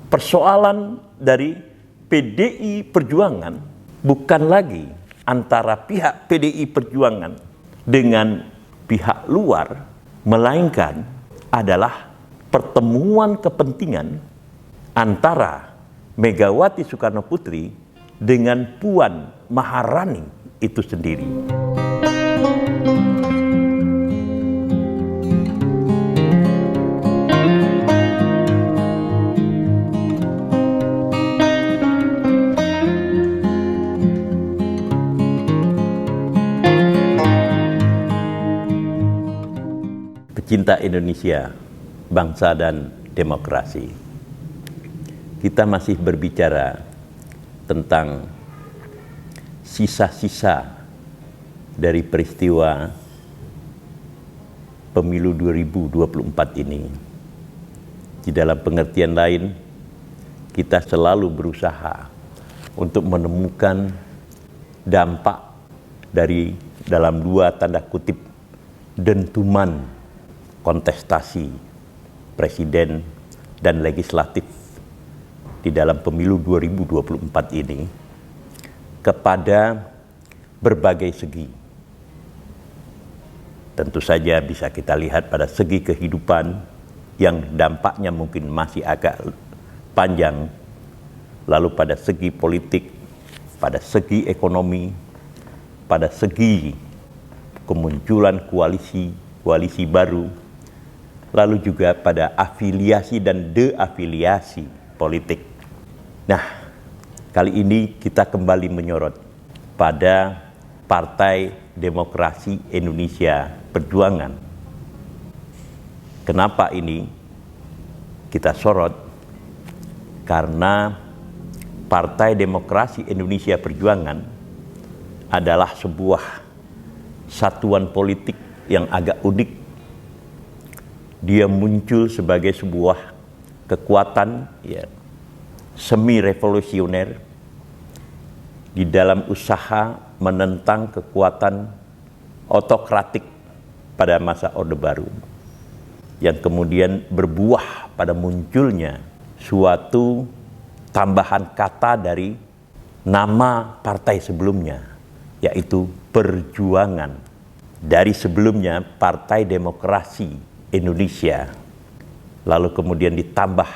persoalan dari PDI Perjuangan bukan lagi antara pihak PDI Perjuangan dengan pihak luar, melainkan adalah pertemuan kepentingan antara Megawati Soekarnoputri dengan Puan Maharani itu sendiri. Pecinta Indonesia, bangsa dan demokrasi. Kita masih berbicara tentang sisa-sisa dari peristiwa pemilu 2024 ini. Di dalam pengertian lain, kita selalu berusaha untuk menemukan dampak dari dalam dua tanda kutip dentuman kontestasi presiden dan legislatif di dalam pemilu 2024 ini kepada berbagai segi. Tentu saja bisa kita lihat pada segi kehidupan yang dampaknya mungkin masih agak panjang, lalu pada segi politik, pada segi ekonomi, pada segi kemunculan koalisi baru, lalu juga pada afiliasi dan deafiliasi politik. Nah, kali ini kita kembali menyorot pada Partai Demokrasi Indonesia Perjuangan. Kenapa ini kita sorot? Karena Partai Demokrasi Indonesia Perjuangan adalah sebuah satuan politik yang agak unik. Dia muncul sebagai sebuah kekuatan semi revolusioner di dalam usaha menentang kekuatan otokratik pada masa Orde Baru, yang kemudian berbuah pada munculnya suatu tambahan kata dari nama partai sebelumnya, yaitu Perjuangan. Dari sebelumnya Partai Demokrasi Indonesia, lalu kemudian ditambah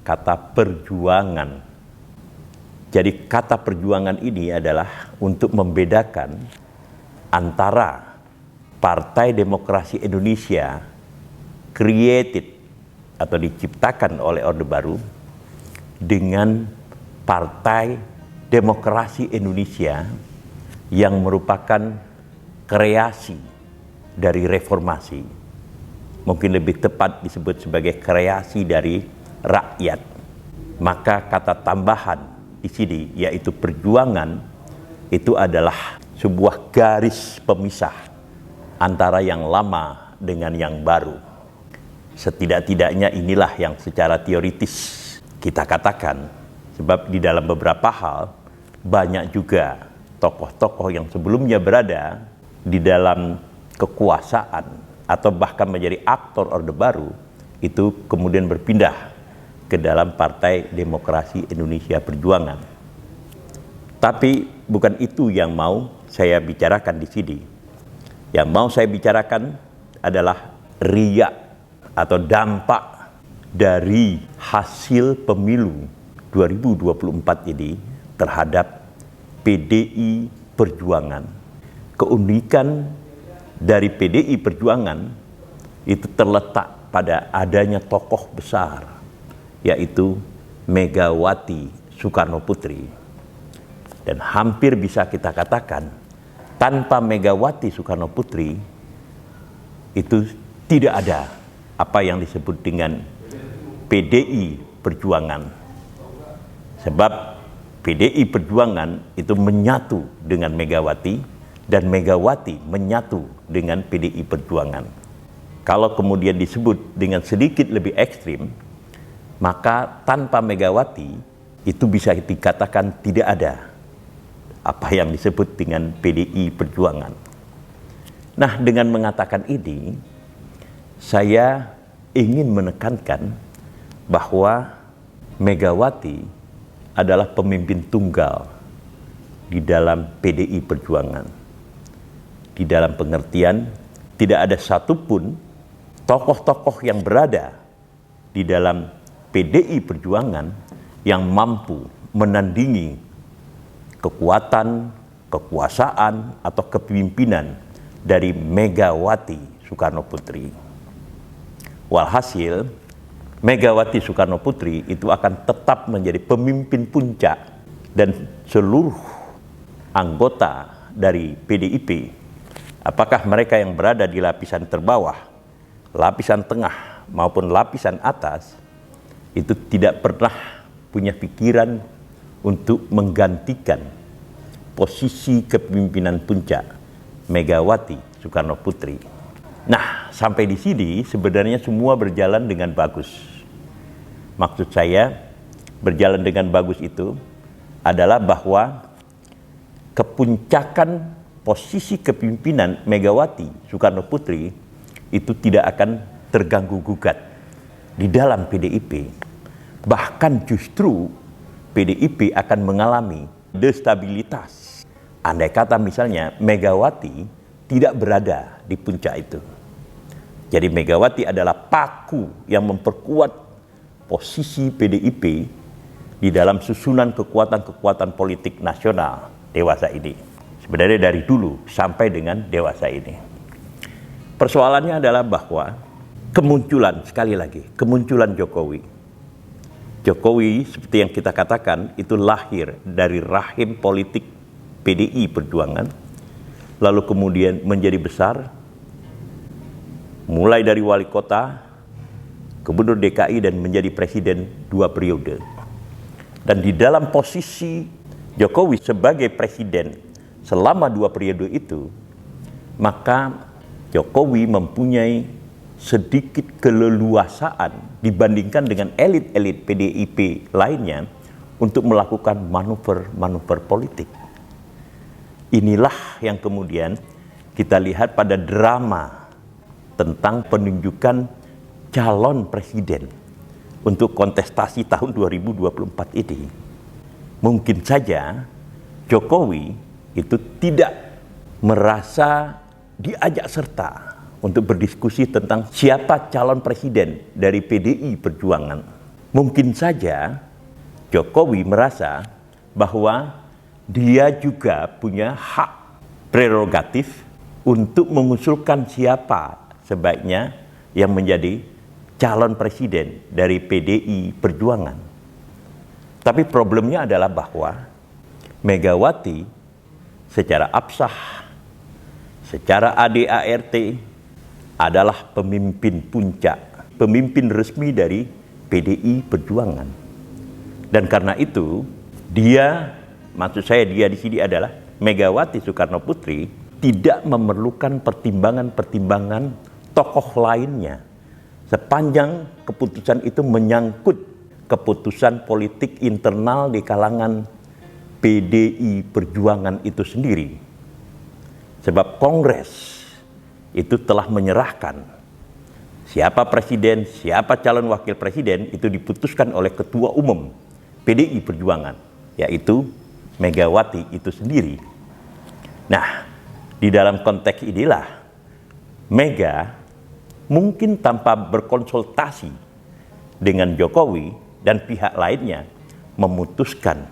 kata perjuangan. Jadi kata perjuangan ini adalah untuk membedakan antara Partai Demokrasi Indonesia created atau diciptakan oleh Orde Baru dengan Partai Demokrasi Indonesia yang merupakan kreasi dari reformasi. Mungkin lebih tepat disebut sebagai kreasi dari rakyat. Maka kata tambahan di sini, yaitu perjuangan, itu adalah sebuah garis pemisah antara yang lama dengan yang baru. Setidak-tidaknya inilah yang secara teoritis kita katakan, sebab di dalam beberapa hal banyak juga tokoh-tokoh yang sebelumnya berada di dalam kekuasaan atau bahkan menjadi aktor Orde Baru, itu kemudian berpindah ke dalam Partai Demokrasi Indonesia Perjuangan. Tapi bukan itu yang mau saya bicarakan di sini. Yang mau saya bicarakan adalah riak atau dampak dari hasil pemilu 2024 ini terhadap PDI Perjuangan. Keunikan dari PDI Perjuangan itu terletak pada adanya tokoh besar, yaitu Megawati Soekarnoputri. Dan hampir bisa kita katakan, tanpa Megawati Soekarnoputri itu tidak ada apa yang disebut dengan PDI Perjuangan. Sebab PDI Perjuangan itu menyatu dengan Megawati, dan Megawati menyatu dengan PDI Perjuangan. Kalau kemudian disebut dengan sedikit lebih ekstrim, maka tanpa Megawati itu bisa dikatakan tidak ada apa yang disebut dengan PDI Perjuangan. Nah, dengan mengatakan ini, saya ingin menekankan bahwa Megawati adalah pemimpin tunggal di dalam PDI Perjuangan. Di dalam pengertian tidak ada satupun tokoh-tokoh yang berada di dalam PDI Perjuangan yang mampu menandingi kekuatan, kekuasaan, atau kepemimpinan dari Megawati Soekarno Putri. Walhasil, Megawati Soekarno Putri itu akan tetap menjadi pemimpin puncak, dan seluruh anggota dari PDIP, apakah mereka yang berada di lapisan terbawah, lapisan tengah, maupun lapisan atas, itu tidak pernah punya pikiran untuk menggantikan posisi kepemimpinan puncak Megawati Soekarno Putri. Nah, sampai di sini sebenarnya semua berjalan dengan bagus. Maksud saya, berjalan dengan bagus itu adalah bahwa kepuncakan posisi kepemimpinan Megawati Soekarno Putri itu tidak akan terganggu gugat di dalam PDIP. Bahkan justru PDIP akan mengalami destabilitas. Andai kata misalnya Megawati tidak berada di puncak itu. Jadi Megawati adalah paku yang memperkuat posisi PDIP di dalam susunan kekuatan-kekuatan politik nasional dewasa ini. Sebenarnya dari dulu sampai dengan dewasa ini. Persoalannya adalah bahwa kemunculan, sekali lagi, kemunculan Jokowi. Jokowi seperti yang kita katakan itu lahir dari rahim politik PDI Perjuangan, lalu kemudian menjadi besar, mulai dari wali kota, Gubernur DKI, dan menjadi presiden 2 periode. Dan di dalam posisi Jokowi sebagai presiden selama 2 periode itu, maka Jokowi mempunyai sedikit keleluasaan dibandingkan dengan elit-elit PDIP lainnya untuk melakukan manuver-manuver politik. Inilah yang kemudian kita lihat pada drama tentang penunjukan calon presiden untuk kontestasi tahun 2024 ini. Mungkin saja Jokowi itu tidak merasa diajak serta untuk berdiskusi tentang siapa calon presiden dari PDI Perjuangan. Mungkin saja Jokowi merasa bahwa dia juga punya hak prerogatif untuk mengusulkan siapa sebaiknya yang menjadi calon presiden dari PDI Perjuangan. Tapi problemnya adalah bahwa Megawati secara absah, secara ADART adalah pemimpin puncak, pemimpin resmi dari PDI Perjuangan. Dan karena itu, maksud saya dia di sini adalah Megawati Soekarno Putri tidak memerlukan pertimbangan-pertimbangan tokoh lainnya. Sepanjang keputusan itu menyangkut keputusan politik internal di kalangan PDI Perjuangan itu sendiri. Sebab Kongres itu telah menyerahkan siapa presiden, siapa calon wakil presiden itu diputuskan oleh Ketua Umum PDI Perjuangan, yaitu Megawati itu sendiri. Nah, di dalam konteks inilah Mega mungkin tanpa berkonsultasi dengan Jokowi dan pihak lainnya memutuskan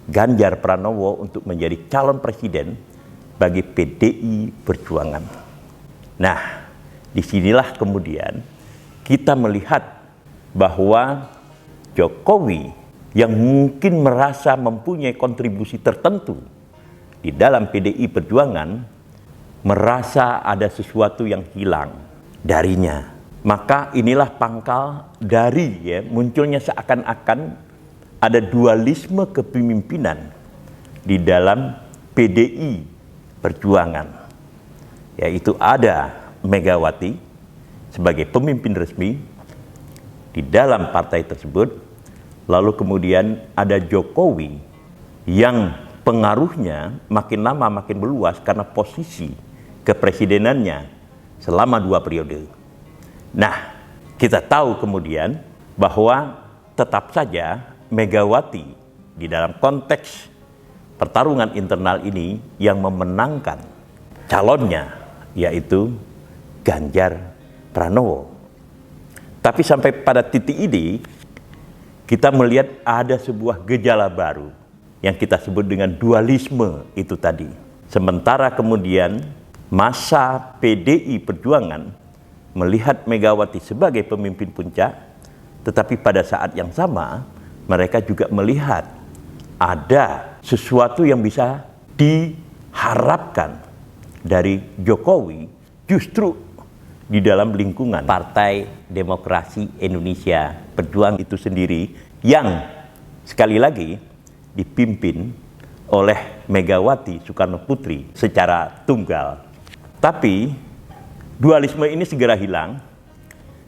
Ganjar Pranowo untuk menjadi calon presiden bagi PDI Perjuangan. Nah, disinilah kemudian kita melihat bahwa Jokowi yang mungkin merasa mempunyai kontribusi tertentu di dalam PDI Perjuangan merasa ada sesuatu yang hilang darinya. Maka inilah pangkal dari munculnya seakan-akan ada dualisme kepemimpinan di dalam PDI Perjuangan, yaitu ada Megawati sebagai pemimpin resmi di dalam partai tersebut, lalu kemudian ada Jokowi yang pengaruhnya makin lama makin meluas karena posisi kepresidenannya selama 2 periode. Nah, kita tahu kemudian bahwa tetap saja Megawati di dalam konteks pertarungan internal ini yang memenangkan calonnya, yaitu Ganjar Pranowo. Tapi sampai pada titik ini, kita melihat ada sebuah gejala baru yang kita sebut dengan dualisme itu tadi. Sementara kemudian masa PDI Perjuangan melihat Megawati sebagai pemimpin puncak, tetapi pada saat yang sama mereka juga melihat ada sesuatu yang bisa diharapkan dari Jokowi justru di dalam lingkungan Partai Demokrasi Indonesia Perjuangan itu sendiri, yang sekali lagi dipimpin oleh Megawati Soekarno Putri secara tunggal. Tapi dualisme ini segera hilang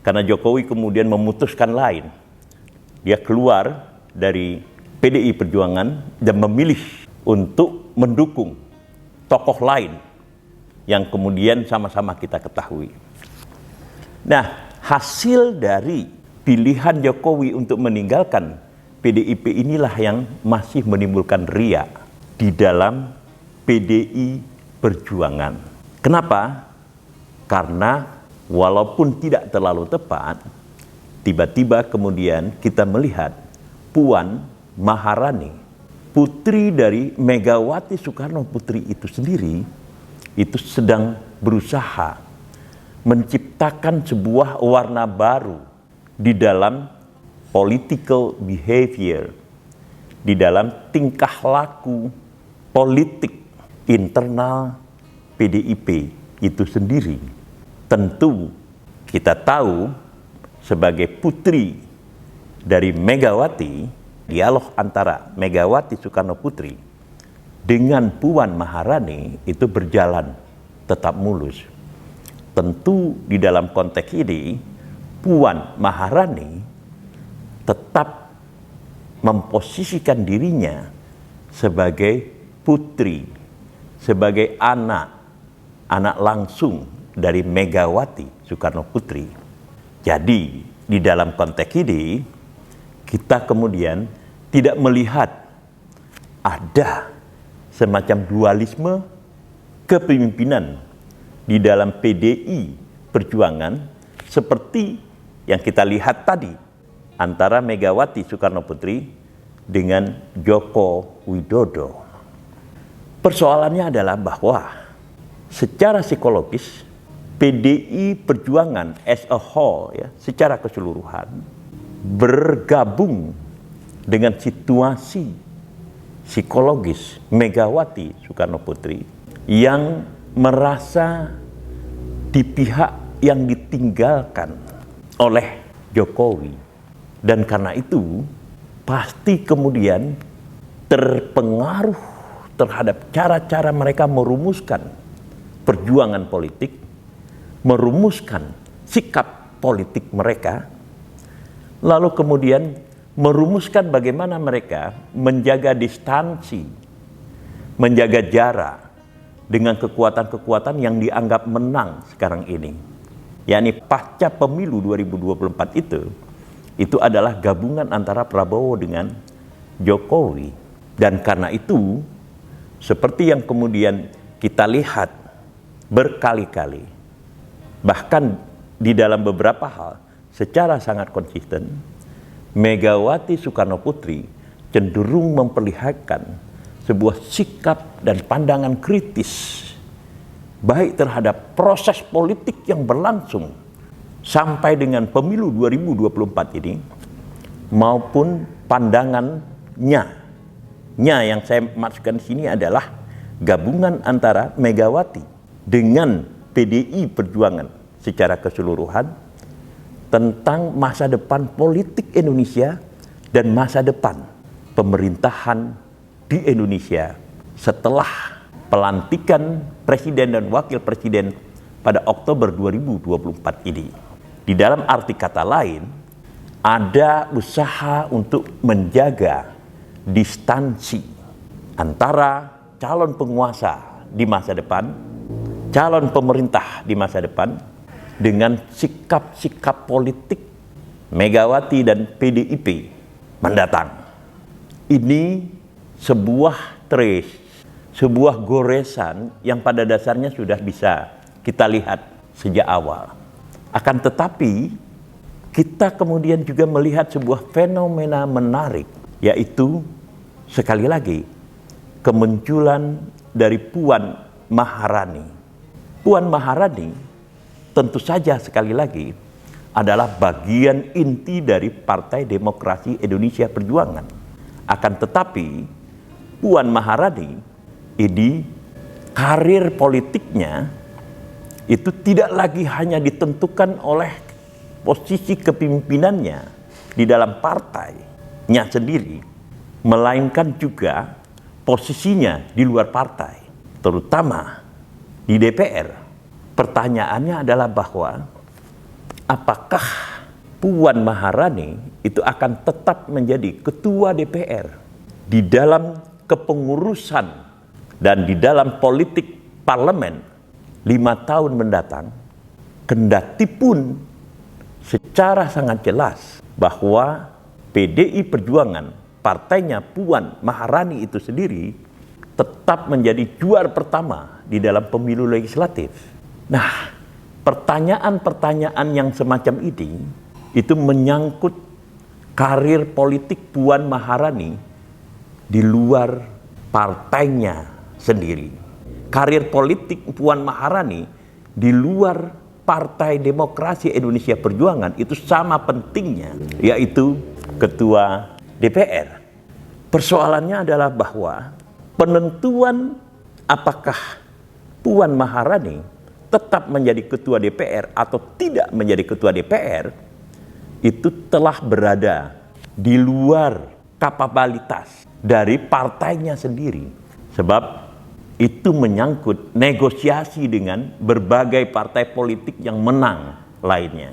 karena Jokowi kemudian memutuskan lain. Dia keluar dari PDI Perjuangan dan memilih untuk mendukung tokoh lain yang kemudian sama-sama kita ketahui. Nah, hasil dari pilihan Jokowi untuk meninggalkan PDIP inilah yang masih menimbulkan riak di dalam PDI Perjuangan. Kenapa? Karena walaupun tidak terlalu tepat, tiba-tiba kemudian kita melihat Puan Maharani, putri dari Megawati Soekarno Putri itu sendiri, itu sedang berusaha menciptakan sebuah warna baru di dalam political behavior, di dalam tingkah laku politik internal PDIP itu sendiri. Tentu kita tahu sebagai putri dari Megawati, dialog antara Megawati Soekarno Putri dengan Puan Maharani itu berjalan tetap mulus. Tentu di dalam konteks ini Puan Maharani tetap memposisikan dirinya sebagai putri, sebagai anak langsung dari Megawati Soekarno Putri. Jadi di dalam konteks ini kita kemudian tidak melihat ada semacam dualisme kepemimpinan di dalam PDI Perjuangan seperti yang kita lihat tadi antara Megawati Soekarno Putri dengan Joko Widodo. Persoalannya adalah bahwa secara psikologis PDI Perjuangan as a whole, ya, secara keseluruhan bergabung dengan situasi psikologis Megawati Soekarno Putri yang merasa di pihak yang ditinggalkan oleh Jokowi, dan karena itu pasti kemudian terpengaruh terhadap cara-cara mereka merumuskan perjuangan politik, merumuskan sikap politik mereka, lalu kemudian merumuskan bagaimana mereka menjaga distansi, menjaga jarak dengan kekuatan-kekuatan yang dianggap menang sekarang ini. yakni pasca pemilu 2024 itu adalah gabungan antara Prabowo dengan Jokowi. Dan karena itu, seperti yang kemudian kita lihat berkali-kali, bahkan di dalam beberapa hal secara sangat konsisten, Megawati Soekarno Putri cenderung memperlihatkan sebuah sikap dan pandangan kritis baik terhadap proses politik yang berlangsung sampai dengan pemilu 2024 ini maupun pandangannya yang saya maksudkan di sini adalah gabungan antara Megawati dengan PDI Perjuangan secara keseluruhan tentang masa depan politik Indonesia dan masa depan pemerintahan di Indonesia setelah pelantikan presiden dan wakil presiden pada Oktober 2024 ini. Di dalam arti kata lain, ada usaha untuk menjaga distansi antara calon penguasa di masa depan, calon pemerintah di masa depan, dengan sikap-sikap politik Megawati dan PDIP mendatang. Ini sebuah trace, sebuah goresan yang pada dasarnya sudah bisa kita lihat sejak awal. Akan tetapi kita kemudian juga melihat sebuah fenomena menarik, yaitu sekali lagi kemunculan dari Puan Maharani. Puan Maharani tentu saja sekali lagi adalah bagian inti dari Partai Demokrasi Indonesia Perjuangan. Akan tetapi Puan Maharani ini karir politiknya itu tidak lagi hanya ditentukan oleh posisi kepemimpinannya di dalam partainya sendiri, melainkan juga posisinya di luar partai, terutama di DPR. Pertanyaannya adalah bahwa apakah Puan Maharani itu akan tetap menjadi ketua DPR di dalam kepengurusan dan di dalam politik parlemen 5 tahun mendatang, kendati pun secara sangat jelas bahwa PDI Perjuangan, partainya Puan Maharani itu sendiri, tetap menjadi juara pertama di dalam pemilu legislatif. Nah, pertanyaan-pertanyaan yang semacam ini itu menyangkut karir politik Puan Maharani di luar partainya sendiri. Karir politik Puan Maharani di luar Partai Demokrasi Indonesia Perjuangan itu sama pentingnya, yaitu ketua DPR. Persoalannya adalah bahwa penentuan apakah Puan Maharani tetap menjadi ketua DPR atau tidak menjadi ketua DPR itu telah berada di luar kapabilitas dari partainya sendiri. Sebab itu menyangkut negosiasi dengan berbagai partai politik yang menang lainnya.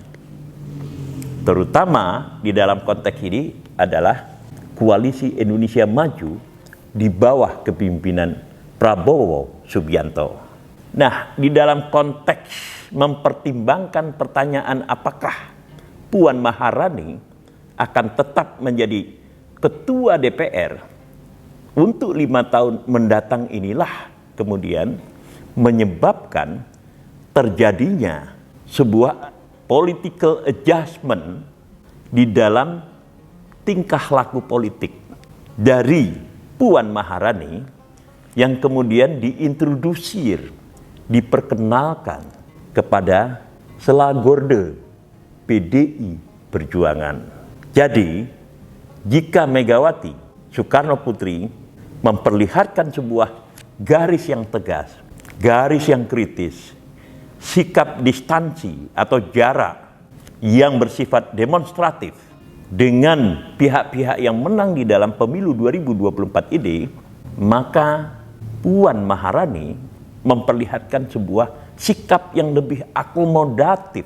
Terutama di dalam konteks ini adalah Koalisi Indonesia Maju di bawah kepemimpinan Prabowo Subianto. Nah, di dalam konteks mempertimbangkan pertanyaan apakah Puan Maharani akan tetap menjadi ketua DPR untuk 5 tahun mendatang, inilah kemudian menyebabkan terjadinya sebuah political adjustment di dalam tingkah laku politik dari Puan Maharani yang kemudian diintrodusir, diperkenalkan kepada selagorde PDI Perjuangan. Jadi, jika Megawati Soekarno Putri memperlihatkan sebuah garis yang tegas, garis yang kritis, sikap distansi atau jarak yang bersifat demonstratif dengan pihak-pihak yang menang di dalam pemilu 2024 ini, maka Puan Maharani memperlihatkan sebuah sikap yang lebih akomodatif,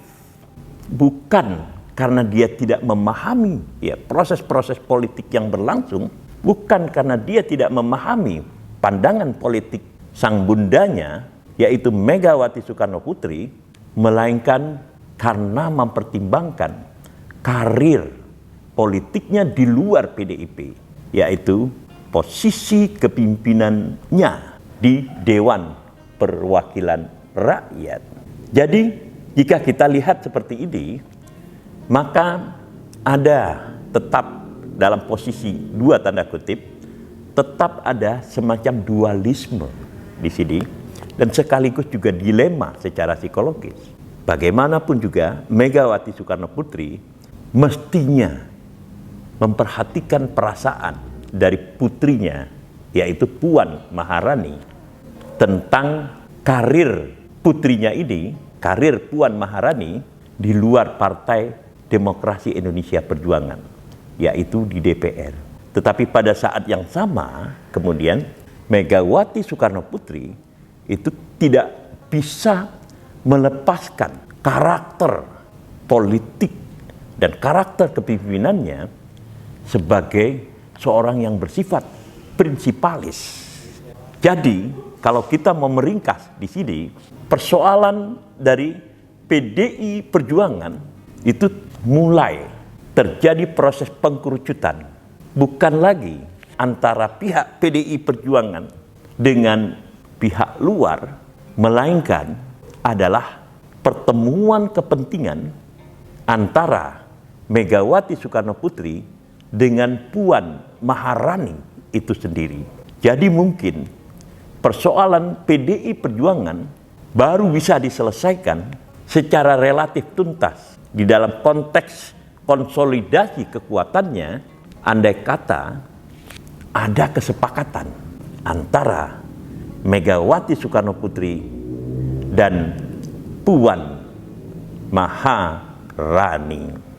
bukan karena dia tidak memahami proses-proses politik yang berlangsung, bukan karena dia tidak memahami pandangan politik sang bundanya, yaitu Megawati Soekarno Putri, melainkan karena mempertimbangkan karir politiknya di luar PDIP, yaitu posisi kepimpinannya di Dewan Perwakilan Rakyat. Jadi, jika kita lihat seperti ini, maka ada tetap dalam posisi dua tanda kutip, tetap ada semacam dualisme di sini dan sekaligus juga dilema secara psikologis. Bagaimanapun juga Megawati Soekarno Putri mestinya memperhatikan perasaan dari putrinya, yaitu Puan Maharani, tentang karir putrinya ini, karir Puan Maharani di luar Partai Demokrasi Indonesia Perjuangan, yaitu di DPR. Tetapi pada saat yang sama, kemudian Megawati Soekarno Putri itu tidak bisa melepaskan karakter politik dan karakter kepemimpinannya sebagai seorang yang bersifat prinsipalis. Jadi, kalau kita mau meringkas di sini, persoalan dari PDI Perjuangan itu mulai terjadi proses pengkerucutan bukan lagi antara pihak PDI Perjuangan dengan pihak luar, melainkan adalah pertemuan kepentingan antara Megawati Soekarno Putri dengan Puan Maharani itu sendiri. Jadi mungkin persoalan PDI Perjuangan baru bisa diselesaikan secara relatif tuntas di dalam konteks konsolidasi kekuatannya, andai kata ada kesepakatan antara Megawati Soekarno Putri dan Puan Maharani.